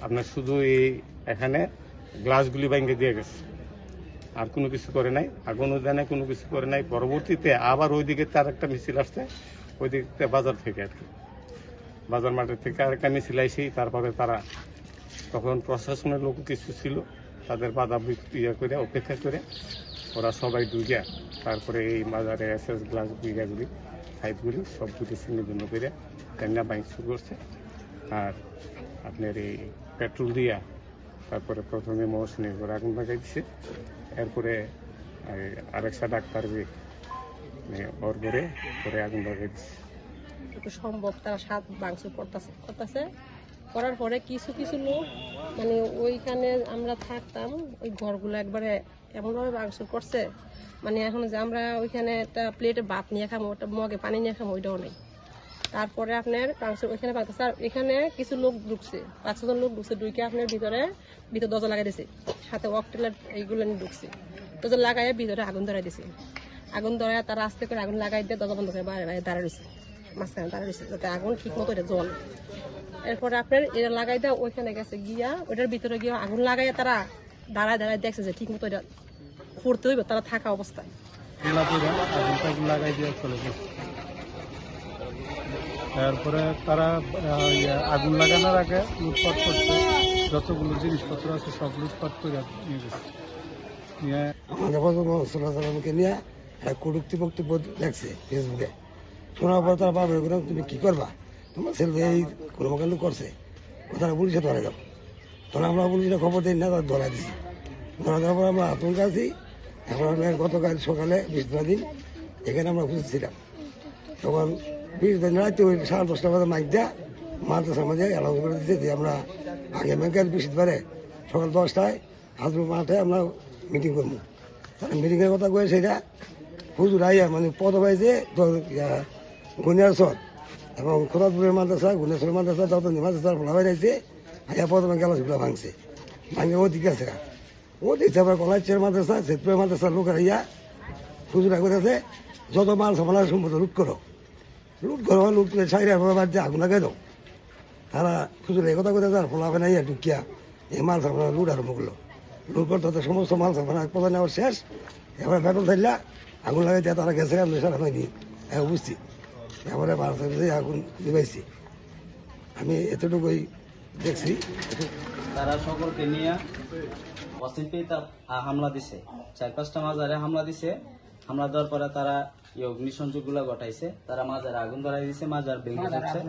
আপনার শুধু এই এখানে গ্লাসগুলি ভেঙে দিয়ে গেছে, আর কোনো কিছু করে নাই, আগুনও দেয় নাই, কোনো কিছু করে নাই। পরবর্তীতে আবার ওইদিকে তার একটা মিছিল আসছে, ওইদিকে বাজার থেকে আর কি, বাজার মাঠের থেকে আরেকটা মিছিল আইসেই তারপরে তারা, তখন প্রশাসনের লোক কিছু ছিল, তাদের বাধা ইয়ে করে অপেক্ষা করে ওরা সবাই ঢুকিয়া তারপরে এই বাজারে এসএস গ্লাস বিঘাগুলি পাইপগুলি সবগুলি ছিন্ন করে টেন্ডা বাইক শুরু করছে। আর আপনার এই পেট্রোল দিয়া তারপরে প্রথমে মহসিনের করে আগুন লাগাই দিছে, এরপরে আরেকটা ডাক্তার ওর করে আগুন লাগাই দিচ্ছে। সম্ভব তারা সাত বাংশ করতেছে, করার পরে কিছু কিছু লোক মানে ওইখানে আমরা থাকতাম, ওই ঘরগুলো একবারে এমনভাবে বাংশ করছে, মানে এখন যে আমরা ওইখানে একটা প্লেটে ভাত নিয়ে খাবো, ওটা মগে পানি নিয়ে খাবো, ওইটাও নেই। তারপরে আপনার বাংশ ওইখানে পাকতেছে। আর এখানে কিছু লোক ঢুকছে, 5-6 জন লোক ঢুকছে, ঢুকে আপনার ভিতর দরজা লাগাই দিছে, সাথে অকটেলার এইগুলো নিয়ে ঢুকছে, দরজা লাগাইয়া ভিতরে আগুন ধরাই দিছে। আগুন ধরায় তারা আস্তে করে আগুন লাগাই দিয়ে দরজা বন্ধ করে বাইরে বাইরে দাঁড়ায় রয়েছে, মাঝখানে দাঁড়ায় রয়েছে, যাতে আগুন ঠিক মতো এটা জ্বলে। এরপরে আপনার এটা লাগাই দেওয়া ওইখানে গেছে গিয়া ওইটার ভিতরে গিয়ে আগুন লাগাইয়া তারা দাঁড়ায় দাঁড়ায় দেখছে যে ঠিক মতো এটা করতে হইবে, তারা থাকা অবস্থায় লাগাই দিয়ে চলে গেছে। তারপরে তারা আগুন লাগানোর আগে লুটপাট করছে, যতগুলো জিনিসপত্র আছে সব লুটপাট করে নিয়ে গেছে। আমাকে নিয়ে একটা কটূক্তি বক্তব্য দেখছে ফেসবুকে, শোনার পর তারা বাবা তুমি কি করবা, তোমার ছেলে এই কর্মকাণ্ড করছে, তারা পুলিশে ধরে যাও। তখন আমরা পুলিশে খবর দিই না, তারা ধরা দিচ্ছি। ধরা দেওয়ার পর আমরা আতঙ্কে আছি। এখন আমরা গতকাল সকালে 20 দিন এখানে আমরা খুঁজছিলাম, তখন 20 দিন রাতে ওই 10:30 বাজে মাইক দেয়া মাদ্রাসার মাঝে অ্যালাউন্স করে দিচ্ছে যে আমরা আগে ব্যাংকের বৃহস্পতিবারে সকাল 10টায় হাজপুর মাঠে আমরা মিটিং করবো। মিটিংয়ের কথা কয়ে সেটা হুজুর আইয়া মানে পদ পাইছে গুনিয়ারসর এবং খোদাপুরের মাদ্রাসা, গুনিয়ারসরের মাদ্রাসা, যত মাদ্রাসার ফোলা বাইরেছে আইয়া প্রথমে গ্যালাসগুলো ভাঙছে, ভাঙে ও দিকে আছে, ও দিচ্ছে আবার কলাইচের মাদ্রাসা, সেতপুরের মাদ্রাসার লোকের আইয়া হুজুরা করেছে যত মাল সামাল সম্পদ লুট করো, লুট করে সাইডের বাদ দিয়ে আগুন লাগাই দাও। তারা হুজুর এই কথা করেছে, আর ফোলা বানাইয়া ঢুকিয়া এই মাল সামাল লুট আরম্ভ করলো। লুট করতে সমস্ত মাল সামাল প্রধান নেওয়ার শেষ, এবার পেট্রোল থাকলে আগুন লাগাই দিয়ে তারা গেছে নেশার হয়নি বুঝছি। এবারে আগুন নিবাইছি, আমি এতটুকুই দেখছি। তারা সকলকে নিয়ে অসিমপেতে হামলা দিছে, 4-5টা মাজারে হামলা দিছে। হামলা দেওয়ার পরে তারা অগ্নিসংযোগ গুলা ঘটাইছে, তারা মাজারে আগুন ধরাই দিছে, মাজার ভেঙে দিচ্ছে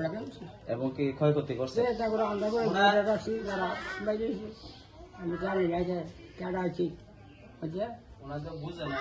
এবং কি ক্ষয়ক্ষতি করছে। আমি জানি না যে কেডা আছি ওনাদের বুঝে না।